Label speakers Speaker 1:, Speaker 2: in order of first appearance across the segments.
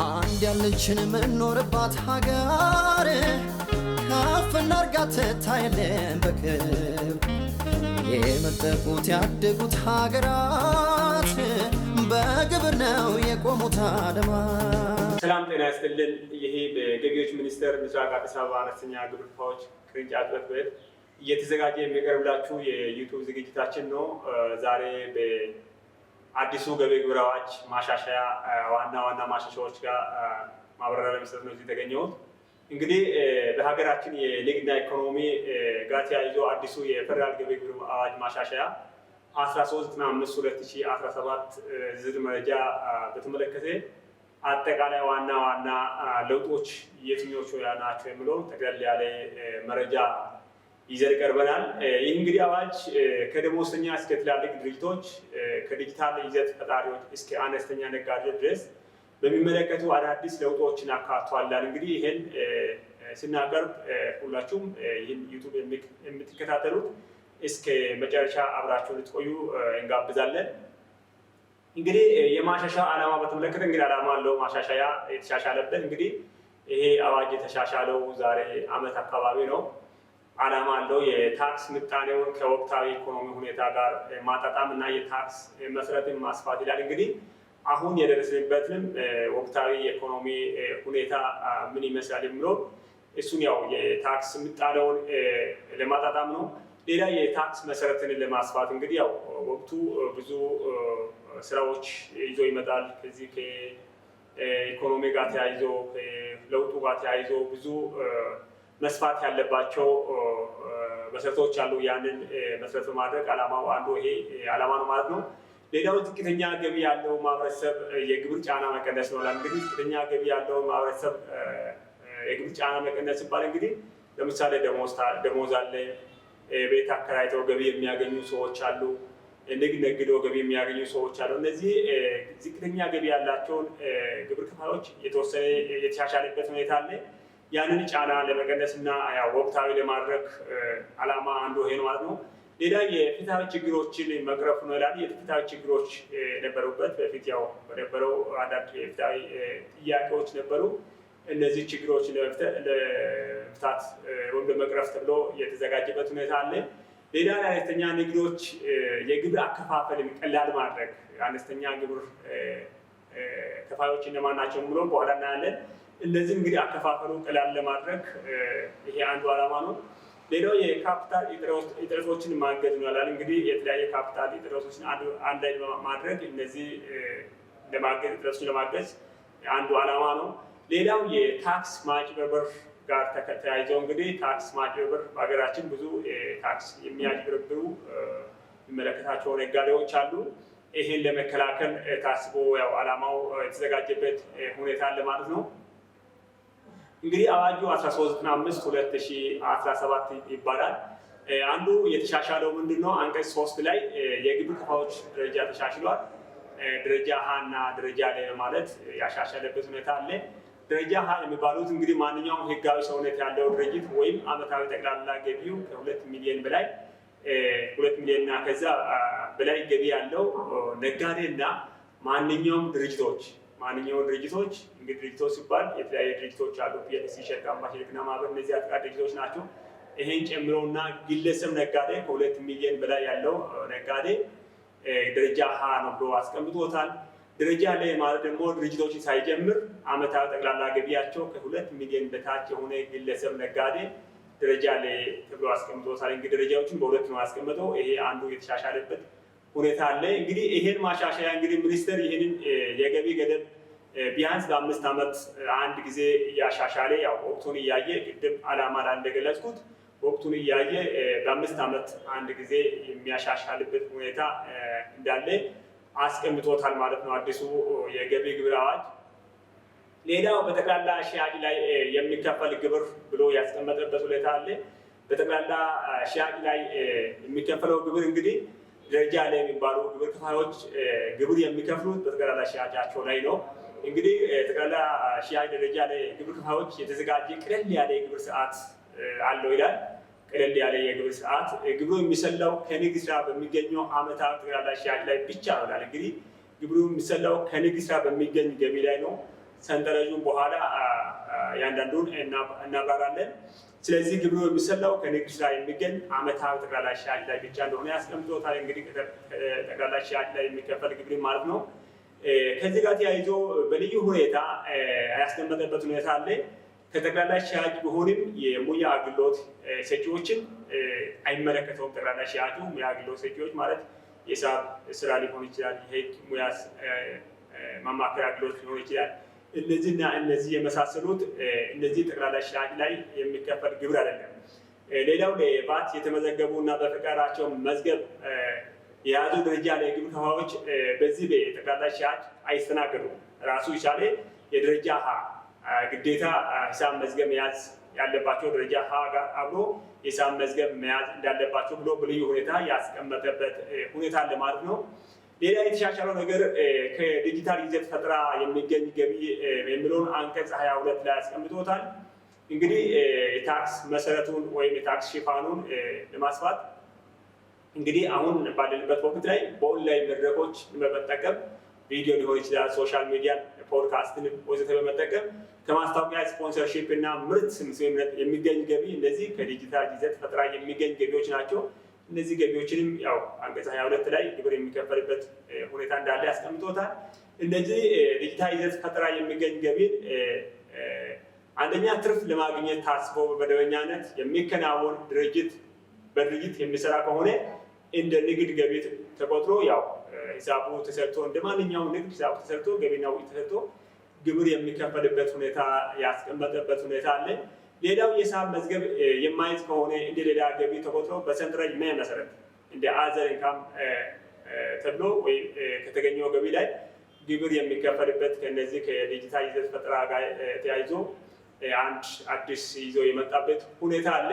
Speaker 1: አንድ ያለችን ምንኖርባት ሀገር ከፍ እናርጋት ታየለን በክብር የመጠቁት ያደጉት ሀገራት በግብር ነው የቆሙት አለማት።
Speaker 2: ሰላም ጤና ይስጥልን። ይሄ በገቢዎች ሚኒስቴር ምስራቅ አዲስ አበባ አነስተኛ ግብር ከፋዮች ቅርንጫፍ ጽሕፈት ቤት እየተዘጋጀ የሚቀርብላችሁ የዩቲዩብ ዝግጅታችን ነው። ዛሬ በአዲሱ ገቢ ግብር አዋጅ ማሻሻያ ዋና ማሻሻያዎች ጋር ማብራሪያ ለመስጠት ነው እዚህ የተገኘሁት። እንግዲህ በሀገራችን የንግድና ኢኮኖሚ ጋር ተያይዞ አዲሱ የፌደራል ገቢ ግብር አዋጅ ማሻሻያ 1395/2017 ዝርዝር መረጃ በተመለከተ አጠቃላይ ዋና ለውጦች የትኞቹ ናቸው የሚለው ጠቅለል ያለ መረጃ ይዘን ቀርበናል። ይህ እንግዲህ አዋጅ ከደሞዝተኛ እስከ ትላልቅ ድርጅቶች፣ ከዲጂታል ይዘት ፈጣሪዎች እስከ አነስተኛ ነጋዴዎች ድረስ በሚመለከቱ አዳዲስ ለውጦችን አካቷል። እንግዲህ ይህን ስናቀርብ ሁላችሁም ይህን ዩቱብ የምትከታተሉት እስከ መጨረሻ አብራችሁ ልትቆዩ እንጋብዛለን። እንግዲህ የማሻሻያ ዓላማ በተመለከተ እንግዲህ ዓላማ አለው ማሻሻያ የተሻሻለበት እንግዲህ ይሄ አዋጅ የተሻሻለው ዛሬ ዓመት አካባቢ ነው። ዓላማ አለው የታክስ ምጣኔውን ከወቅታዊ ኢኮኖሚ ሁኔታ ጋር ማጣጣም እና የታክስ መሰረትን ማስፋት ይላል። እንግዲህ አሁን የደረስንበትንም ወቅታዊ የኢኮኖሚ ሁኔታ ምን ይመስላል የሚለው እሱን ያው የታክስ ምጣኔውን ለማጣጣም ነው። ሌላ የታክስ መሰረትን ለማስፋት እንግዲህ ያው ወቅቱ ብዙ ስራዎች ይዞ ይመጣል። ከዚህ ከኢኮኖሚ ጋር ተያይዞ ለውጡ ጋር ተያይዞ ብዙ መስፋት ያለባቸው መሰረቶች አሉ። ያንን መሰረት በማድረግ ዓላማው አንዱ ይሄ ዓላማ ነው ማለት ነው። ሌላው ዝቅተኛ ገቢ ያለው ማህበረሰብ የግብር ጫና መቀነስ ነው። እንግዲህ ዝቅተኛ ገቢ ያለው ማህበረሰብ የግብር ጫና መቀነስ ሲባል እንግዲህ ለምሳሌ ደሞዝ አለ፣ ቤት አከራይተው ገቢ የሚያገኙ ሰዎች አሉ፣ ንግድ ነግደው ገቢ የሚያገኙ ሰዎች አሉ። እነዚህ ዝቅተኛ ገቢ ያላቸውን ግብር ከፋዮች የተወሰነ የተሻሻለበት ሁኔታ አለ። ያንን ጫና ለመቀነስ እና ወቅታዊ ለማድረግ ዓላማ አንዱ ይሄ ነው ማለት ነው። ሌላ የፍትሃዊ ችግሮችን መቅረፍ ነው ይላል። የፍትሃዊ ችግሮች ነበሩበት በፊት በነበረው አንዳንድ የፍትሃዊ ጥያቄዎች ነበሩ። እነዚህ ችግሮች ለመፍታት ወይም ለመቅረፍ ተብሎ የተዘጋጀበት ሁኔታ አለ። ሌላ አነስተኛ ንግዶች የግብር አከፋፈልን ቀላል ማድረግ፣ አነስተኛ ግብር ከፋዮች እነማን ናቸው ብሎ በኋላ እናያለን። እነዚህ እንግዲህ አከፋፈሉ ቀላል ለማድረግ ይሄ አንዱ ዓላማ ነው። ሌላው የካፒታል እጥረቶችን ማገዝ ነው ይላል። እንግዲህ የተለያየ ካፒታል እጥረቶችን አንድ ላይ ማድረግ እነዚህ እጥረቶችን ለማገዝ አንዱ ዓላማ ነው። ሌላው የታክስ ማጭበርበር ጋር ተያይዘው እንግዲህ ታክስ ማጭበርበር በሀገራችን ብዙ ታክስ የሚያጭበረብሩ የሚመለከታቸው ነጋዴዎች አሉ። ይሄን ለመከላከል ታስቦ ዓላማው የተዘጋጀበት ሁኔታ አለ ማለት ነው። እንግዲህ አዋጁ 1395/2017 ይባላል። አንዱ የተሻሻለው ምንድነው? አንቀጽ 3 ላይ የግብር ከፋዮች ደረጃ ተሻሽሏል። ደረጃ ሀ እና ደረጃ ላይ ማለት ያሻሻለበት ሁኔታ አለ። ደረጃ ሀ የሚባሉት እንግዲህ ማንኛውም ህጋዊ ሰውነት ያለው ድርጅት ወይም ዓመታዊ ጠቅላላ ገቢው ከ2 ሚሊዮን በላይ 2 ሚሊዮን እና ከዛ በላይ ገቢ ያለው ነጋዴ እና ማንኛውም ድርጅቶች እንግዲህ ድርጅቶች ሲባል የተለያዩ ድርጅቶች አሉ። ፒኤልሲ፣ ሼር ካምፓኒ፣ ንግድና ማህበር እነዚህ አጠቃላይ ድርጅቶች ናቸው። ይሄን ጨምሮና ግለሰብ ነጋዴ ከ2 ሚሊዮን በላይ ያለው ነጋዴ ደረጃ ሀ ነው ብሎ አስቀምጦታል። ደረጃ ላይ ማለት ደግሞ ድርጅቶችን ሳይጀምር ዓመታዊ ጠቅላላ ገቢያቸው ከ2 ሚሊዮን በታች የሆነ ግለሰብ ነጋዴ ደረጃ ላይ ተብሎ አስቀምጦታል። እንግዲህ ደረጃዎችን በሁለት ነው ያስቀምጠው። ይሄ አንዱ የተሻሻለበት ሁኔታ አለ። እንግዲህ ይሄን ማሻሻያ እንግዲህ ሚኒስቴር ይህንን የገቢ ገደብ ቢያንስ በ5 ዓመት አንድ ጊዜ እያሻሻለ ወቅቱን እያየ ቅድም ዓላማ ላይ እንደገለጽኩት ወቅቱን እያየ በ5 ዓመት አንድ ጊዜ የሚያሻሻልበት ሁኔታ እንዳለ አስቀምጦታል ማለት ነው አዲሱ የገቢ ግብር አዋጅ። ሌላው በጠቅላላ ሽያጭ ላይ የሚከፈል ግብር ብሎ ያስቀመጠበት ሁኔታ አለ። በጠቅላላ ሽያጭ ላይ የሚከፈለው ግብር እንግዲህ ደረጃ ላይ የሚባሉ ግብር ከፋዮች ግብር የሚከፍሉት በጠቅላላ ሽያጫቸው ላይ ነው። እንግዲህ ጠቅላላ ሽያጭ ደረጃ ላይ ግብር ከፋዮች የተዘጋጀ ቀለል ያለ የግብር ስርዓት አለው ይላል። ቀለል ያለ የግብር ስርዓት ግብሩ የሚሰላው ከንግድ ስራ በሚገኘው ዓመታዊ ጠቅላላ ሽያጭ ላይ ብቻ ነው ይላል። እንግዲህ ግብሩ የሚሰላው ከንግድ ስራ በሚገኝ ገቢ ላይ ነው። ሰንጠረዡን በኋላ ያንዳንዱን እናብራራለን። ስለዚህ ግብሩ የሚሰላው ከንግድ ስራ የሚገኝ ዓመታዊ ጠቅላላ ሽያጭ ላይ ብቻ እንደሆነ ያስቀምጦታል። እንግዲህ ጠቅላላ ሽያጭ ላይ የሚከፈል ግብር ማለት ነው። ከዚህ ጋር ተያይዞ በልዩ ሁኔታ ያስቀመጠበት ሁኔታ አለ። ከጠቅላላ ሽያጭ ቢሆንም የሙያ አገልግሎት ሰጪዎችን አይመለከተውም። ጠቅላላ ሽያጩ ሙያ አገልግሎት ሰጪዎች ማለት የሂሳብ ስራ ሊሆን ይችላል፣ የህግ ሙያ ማማከር አገልግሎት ሊሆን ይችላል። እነዚህና እነዚህ የመሳሰሉት እነዚህ ጠቅላላ ሽያጭ ላይ የሚከፈል ግብር አይደለም። ሌላው ለቫት የተመዘገቡ እና በፈቃዳቸው መዝገብ የያዙ ደረጃ ላይ ግብር ከፋዮች በዚህ በጠቅላላ ሽያጭ አይስተናገዱም። ራሱ የቻለ የደረጃ ሀ ግዴታ ሂሳብ መዝገብ መያዝ ያለባቸው ደረጃ ሀ ጋር አብሮ ሂሳብ መዝገብ መያዝ እንዳለባቸው ብሎ በልዩ ሁኔታ ያስቀመጠበት ሁኔታ አለ ማለት ነው። ሌላ የተሻሻለው ነገር ከዲጂታል ይዘት ፈጠራ የሚገኝ ገቢ የሚለውን አንቀጽ 22 ላይ ያስቀምጦታል። እንግዲህ የታክስ መሰረቱን ወይም የታክስ ሽፋኑን ለማስፋት እንግዲህ አሁን ባለንበት ወቅት ላይ በኦንላይን መድረኮች በመጠቀም ቪዲዮ ሊሆን ይችላል፣ ሶሻል ሚዲያ፣ ፖድካስትን ወዘተ በመጠቀም ከማስታወቂያ ስፖንሰርሺፕ እና ምርት ስምምነት የሚገኝ ገቢ እነዚህ ከዲጂታል ይዘት ፈጠራ የሚገኝ ገቢዎች ናቸው። እነዚህ ገቢዎችንም ያው አንቀጽ 22 ላይ ግብር የሚከፈልበት ሁኔታ እንዳለ ያስቀምጦታል። እነዚህ ዲጂታል ይዘት ፈጠራ የሚገኝ ገቢን አንደኛ ትርፍ ለማግኘት ታስቦ በመደበኛነት የሚከናወን በድርጅት የሚሰራ ከሆነ እንደ ንግድ ገቢ ተቆጥሮ ያው ሂሳቡ ተሰርቶ እንደ ማንኛውም ንግድ ሂሳቡ ተሰርቶ ገቢና ወጪ ተሰርቶ ግብር የሚከፈልበት ሁኔታ ያስቀመጠበት ሁኔታ አለ። ሌላው የሂሳብ መዝገብ የማይዝ ከሆነ እንደ ሌላ ገቢ ተቆጥሮ በሰንጠረዥ መ መሰረት እንደ አዘር ኢንካም ተብሎ ወይ ከተገኘው ገቢ ላይ ግብር የሚከፈልበት ከነዚህ ከዲጂታል ይዘት ፈጠራ ጋር ተያይዞ አንድ አዲስ ይዞ የመጣበት ሁኔታ አለ።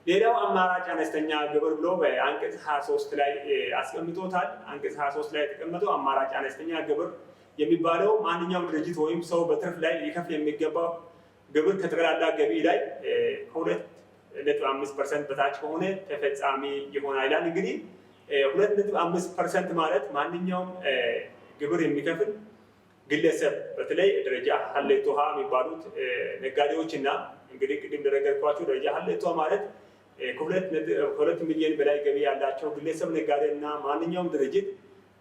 Speaker 2: ሌላው አማራጭ አነስተኛ ግብር ብሎ በአንቀጽ 23 ላይ አስቀምጦታል። አንቀጽ 23 ላይ የተቀመጠው አማራጭ አነስተኛ ግብር የሚባለው ማንኛውም ድርጅት ወይም ሰው በትርፍ ላይ ሊከፍል የሚገባው ግብር ከጠቅላላ ገቢ ላይ ከ2.5% በታች ከሆነ ተፈጻሚ ይሆናል ይላል። እንግዲህ 2.5% ማለት ማንኛውም ግብር የሚከፍል ግለሰብ በተለይ ደረጃ ሀሌቶ ሀ የሚባሉት ነጋዴዎች እና እንግዲህ ቅድም እንደነገርኳቸው ደረጃ ሀሌቶ ማለት ከ2 ሚሊዮን በላይ ገቢ ያላቸው ግለሰብ ነጋዴ እና ማንኛውም ድርጅት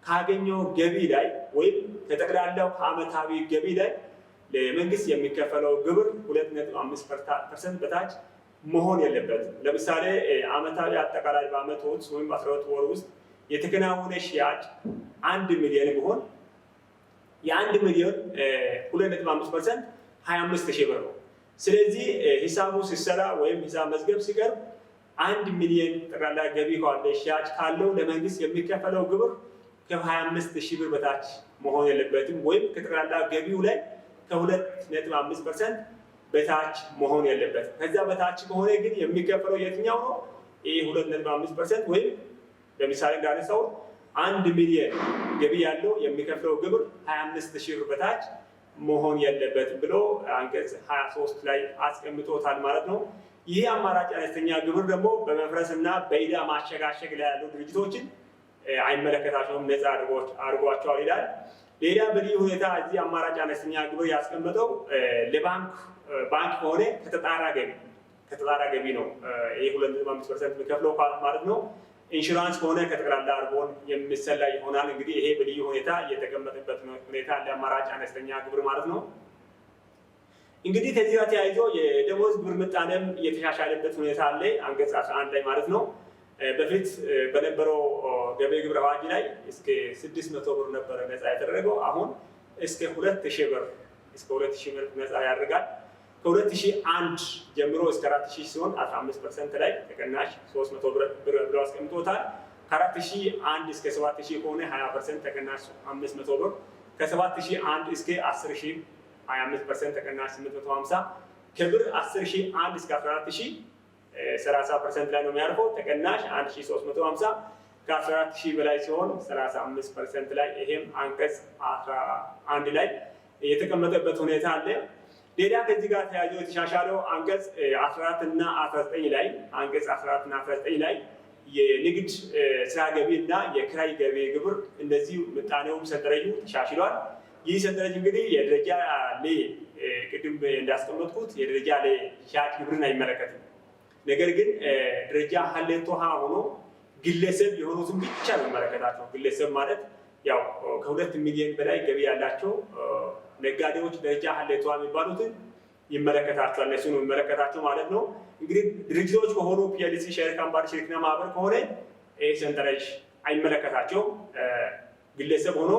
Speaker 2: ካገኘው ገቢ ላይ ወይም ከጠቅላላው ከዓመታዊ ገቢ ላይ ለመንግስት የሚከፈለው ግብር 2.5% በታች መሆን የለበትም። ለምሳሌ ዓመታዊ አጠቃላይ በዓመት ውስጥ ወይም በ12 ወር ውስጥ የተከናወነ ሽያጭ 1 ሚሊዮን ቢሆን የ1 ሚሊዮን 2.5% 25,000 ብር ነው። ስለዚህ ሂሳቡ ሲሰራ ወይም ሂሳብ መዝገብ ሲቀርብ 1 ሚሊዮን ጠቅላላ ገቢ ካለ ሽያጭ ካለው ለመንግስት የሚከፈለው ግብር ከ25,000 ብር በታች መሆን የለበትም። ወይም ከጠቅላላ ገቢው ላይ ከ2.5% በታች መሆን የለበትም። ከዛ በታች ከሆነ ግን የሚከፈለው የትኛው ነው? ይህ 2.5% ወይም ለምሳሌ እንዳነሳው 1 ሚሊዮን ገቢ ያለው የሚከፍለው ግብር 25,000 ብር በታች መሆን የለበትም ብሎ አንቀጽ 23 ላይ አስቀምጦታል ማለት ነው። ይህ አማራጭ አነስተኛ ግብር ደግሞ በመፍረስ እና በዕዳ ማሸጋሸግ ላይ ያሉ ድርጅቶችን አይመለከታቸውም፣ ነፃ አድርጓቸዋል ይላል። ሌላ በልዩ ሁኔታ እዚህ አማራጭ አነስተኛ ግብር ያስቀመጠው ባንክ ከሆነ ከተጣራ ገቢ ነው። ይህ 2.5% የሚከፍለው ማለት ነው። ኢንሹራንስ ከሆነ ከጠቅላላ አርቦን የሚሰላ ይሆናል። እንግዲህ ይሄ በልዩ ሁኔታ የተቀመጠበት ሁኔታ ለአማራጭ አነስተኛ ግብር ማለት ነው። እንግዲህ ከዚህ ጋር ተያይዞ የደሞዝ ግብር ምጣኔም የተሻሻለበት ሁኔታ አለ አንቀጽ 11 ላይ ማለት ነው። በፊት በነበረው ገቢ ግብር አዋጅ ላይ እስከ 600 ብር ነበረ ነፃ ያደረገው። አሁን እስከ 2000 ብር ነፃ ያደርጋል። ከ2001 ጀምሮ እስከ 4000 ሲሆን 15% ላይ ተቀናሽ 300 ብር ብሎ አስቀምጦታል። ከ4001 እስከ 7000 ከሆነ 20% ተቀናሽ 500 ብር፣ ከ7001 እስከ 10000 25% ተቀናሽ 850፣ ከብር 10001 እስከ 14000 30% ላይ ነው የሚያርፈው ተቀናሽ 1350፣ ከ14000 በላይ ሲሆን 35% ላይ። ይሄም አንቀጽ 11 ላይ የተቀመጠበት ሁኔታ አለ። ሌላ ከዚህ ጋር ተያይዞ የተሻሻለው አንቀጽ 14 እና 19 ላይ አንቀጽ 14 እና 19 ላይ የንግድ ስራ ገቢ እና የክራይ ገቢ ግብር እንደዚሁ ምጣኔውም ሰንጠረዡ ተሻሽሏል። ይህ ሰንጠረዥ እንግዲህ የደረጃ ሌ ቅድም እንዳስቀመጥኩት የደረጃ ሌ ሻጭ ግብርን አይመለከትም። ነገር ግን ደረጃ ሀሌቶ ሀ ሆኖ ግለሰብ የሆኑትን ብቻ ነው የሚመለከታቸው። ግለሰብ ማለት ያው ከ2 ሚሊዮን በላይ ገቢ ያላቸው ነጋዴዎች ደረጃ ሀሌቶ የሚባሉትን ይመለከታቸዋል። እነሱ ነው የሚመለከታቸው ማለት ነው። እንግዲህ ድርጅቶች ከሆኑ ፒኤልሲ፣ ሼር ካምፓኒ፣ ሽርክና ማህበር ከሆነ ይህ ሰንጠረዥ አይመለከታቸውም። ግለሰብ ሆኖ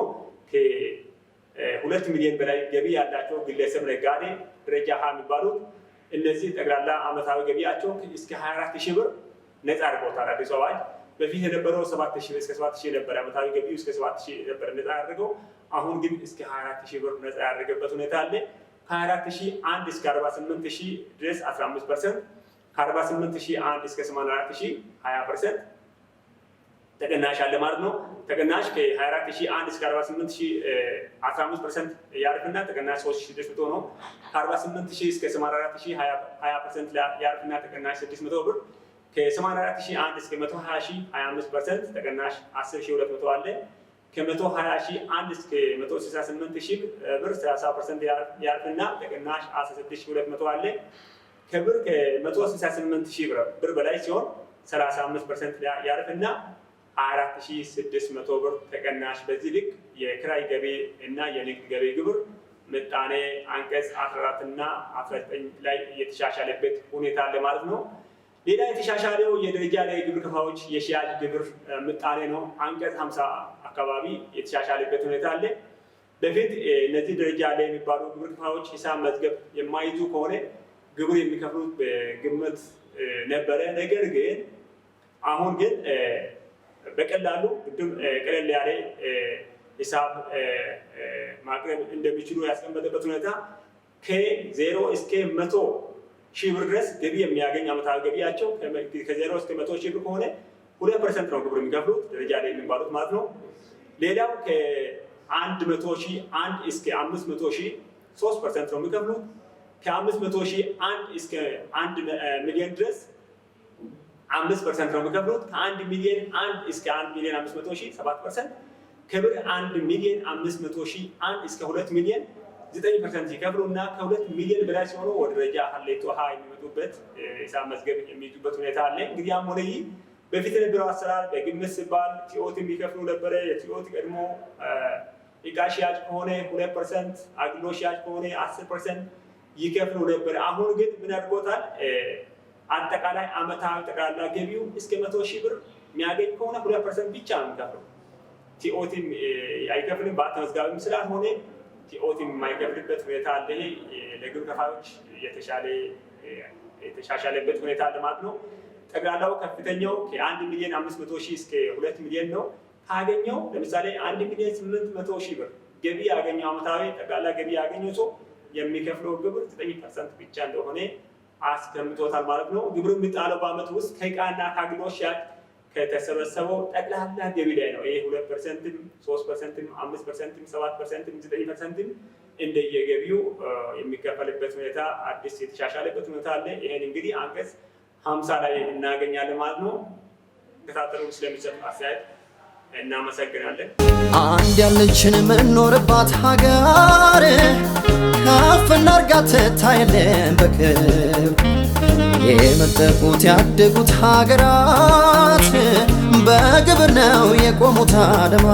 Speaker 2: ከ2 ሚሊዮን በላይ ገቢ ያላቸው ግለሰብ ነጋዴ ደረጃ ሀ የሚባሉት እነዚህ ጠቅላላ አመታዊ ገቢያቸው እስከ 24,000 ብር ነፃ አድርገውታል አዲሱ አዋጅ። በፊት የነበረው 7,000 እስከ 7,000 ነበር። አመታዊ ገቢው እስከ 7,000 ነበር ነፃ ያደረገው። አሁን ግን እስከ 24,000 ብር ነፃ ያደረገበት ሁኔታ አለ። ከ24,001 እስከ 48,000 ድረስ 15%፣ ከ48,001 እስከ 84,000 20% ተቀናሽ አለ ማለት ነው። ተቀናሽ ከ24,001 እስከ 48,000 15% ያርፍና ተቀናሽ 3,600 ነው። ከ48,000 እስከ 84,000 20% ያርፍና ተቀናሽ 600 ብር። ከ84,001 እስከ 120,000 25% ተቀናሽ 10,200 አለ። ከ120,001 እስከ 168,000 ብር 30% ያርፍና ተቀናሽ 16,200 አለ። ከብር ከ168,000 ብር በላይ ሲሆን 35% ያርፍና 4,600 ብር ተቀናሽ። በዚህ ልክ የክራይ ገቢ እና የንግድ ገቢ ግብር ምጣኔ አንቀጽ 14 እና 19 ላይ የተሻሻለበት ሁኔታ አለ ማለት ነው። ሌላ የተሻሻለው የደረጃ ላይ ግብር ከፋዮች የሽያጭ ግብር ምጣኔ ነው። አንቀጽ 50 አካባቢ የተሻሻለበት ሁኔታ አለ። በፊት እነዚህ ደረጃ ላይ የሚባሉ ግብር ከፋዮች ሂሳብ መዝገብ የማይዙ ከሆነ ግብር የሚከፍሉት በግምት ነበረ። ነገር ግን አሁን ግን በቀላሉ ቀለል ያለ ሂሳብ ማቅረብ እንደሚችሉ ያስቀመጠበት ሁኔታ ከ0 እስከ 100,000 ብር ድረስ ገቢ የሚያገኝ አመታዊ ገቢያቸው ከ0 እስከ 100,000 ብር ከሆነ 2% ነው ግብር የሚከፍሉት ደረጃ ላይ የሚባሉት ማለት ነው። ሌላው ከ100,000 1 እስከ 500,000 3% ነው የሚከፍሉት። ከ500,000 1 እስከ 1 ሚሊዮን ድረስ 5% ነው የሚከፍሉት። ከ1 ሚሊዮን 1 እስከ 1 ሚሊዮን 500,000 7%። ከብር 1 ሚሊዮን 500,000 1 እስከ 2 ሚሊዮን 9% ሲከፍሉ እና ከ2 ሚሊዮን በላይ ሲሆኑ ወደ ደረጃ ሀሌቶ ሀ የሚመጡበት ሂሳብ መዝገብ የሚይዙበት ሁኔታ አለ። እንግዲህ ያም ሆነ ይህ በፊት የነበረው አሰራር በግምት ሲባል ቲኦቲ የሚከፍሉ ነበረ። የቲኦቲ ቀድሞ እቃ ሽያጭ ከሆነ 2%፣ አገልግሎት ሽያጭ ከሆነ 10% ይከፍሉ ነበር። አሁን ግን ምን አድርጎታል? አጠቃላይ አመታዊ ጠቅላላ ገቢው እስከ 100,000 ብር የሚያገኝ ከሆነ 2% ብቻ ነው የሚከፍለው። ቲኦቲም አይከፍልም። በተመዝጋቢም ስላልሆነ ቲኦቲም የማይከፍልበት ሁኔታ አለ። ለግብር ከፋዮች የተሻሻለበት ሁኔታ አለ ማለት ነው። ጠቅላላው ከፍተኛው ከ1 ሚሊዮን 500,000 እስከ 2 ሚሊዮን ነው። ካገኘው ለምሳሌ 1 ሚሊዮን 800,000 ብር ገቢ ያገኘው አመታዊ ጠቅላላ ገቢ ያገኘው ሰው የሚከፍለው ግብር 9% ብቻ እንደሆነ አስቀምጦታል ማለት ነው። ግብር የሚጣለው በአመት ውስጥ ከእቃና ከአገልግሎት ሽያጭ ከተሰበሰበው ጠቅላላ ገቢ ላይ ነው። ይሄ 2%፣ 3%፣ 5%፣ 7%፣ 9% እንደየገቢው የሚከፈልበት ሁኔታ አዲስ የተሻሻለበት ሁኔታ አለ። ይሄን እንግዲህ አንቀጽ 50 ላይ እናገኛለን ማለት ነው። ተከታተሉ። ስለሚሰጥ አስተያየት እናመሰግናለን።
Speaker 1: አንድ ያለችን የምንኖርባት ሀገር ከፍ እናርጋት ትታየለን በክብር የመጠቁት ያደጉት ሀገራት በግብር ነው የቆሙት አድማ